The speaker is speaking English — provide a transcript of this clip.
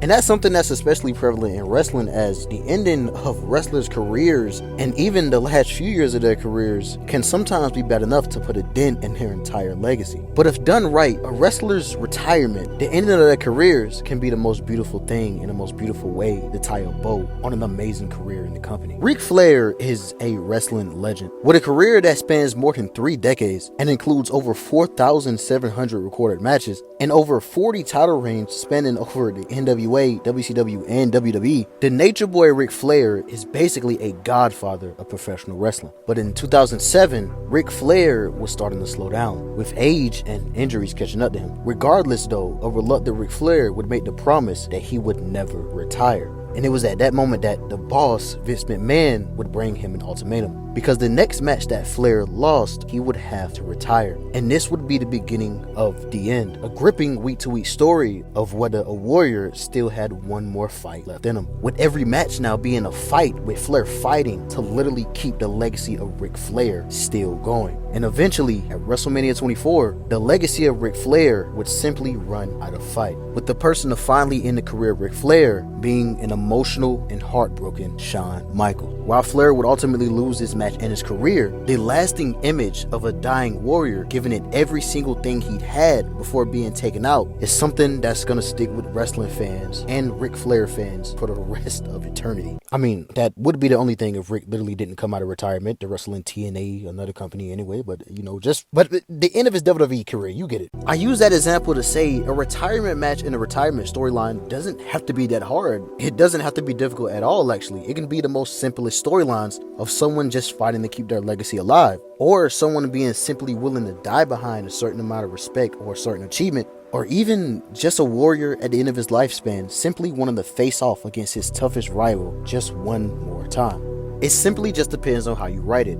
And that's something that's especially prevalent in wrestling, as the ending of wrestlers' careers and even the last few years of their careers can sometimes be bad enough to put a dent in their entire legacy. But if done right, a wrestler's retirement, the ending of their careers, can be the most beautiful thing in the most beautiful way to tie a bow on an amazing career in the company. Ric Flair is a wrestling legend with a career that spans more than 3 decades and includes over 4,700 recorded matches and over 40 title reigns spanning over the NWA, WCW, and WWE. The Nature Boy Ric Flair is basically a godfather of professional wrestling. But in 2007, Ric Flair was starting to slow down, with age and injuries catching up to him. Regardless though, a reluctant Ric Flair would make the promise that he would never retire. And it was at that moment that the boss, Vince McMahon, would bring him an ultimatum. Because the next match that Flair lost, he would have to retire. And this would be the beginning of the end. A gripping week-to-week story of whether a warrior still had one more fight left in him. With every match now being a fight, with Flair fighting to literally keep the legacy of Ric Flair still going. And eventually, at WrestleMania 24, the legacy of Ric Flair would simply run out of fight, with the person to finally end the career of Ric Flair being an emotional and heartbroken Shawn Michaels. While Flair would ultimately lose this match and his career, the lasting image of a dying warrior giving it every single thing he'd had before being taken out is something that's gonna stick with wrestling fans and Ric Flair fans for the rest of eternity. I mean, that would be the only thing if Rick literally didn't come out of retirement to wrestle in TNA, another company anyway, but but the end of his WWE career, you get it. I use that example to say a retirement match and a retirement storyline doesn't have to be that hard. It doesn't have to be difficult at all, actually. It can be the most simplest storylines of someone just fighting to keep their legacy alive, or someone being simply willing to die behind a certain amount of respect or a certain achievement, or even just a warrior at the end of his lifespan simply wanting to face off against his toughest rival just one more time. It simply just depends on how you write it.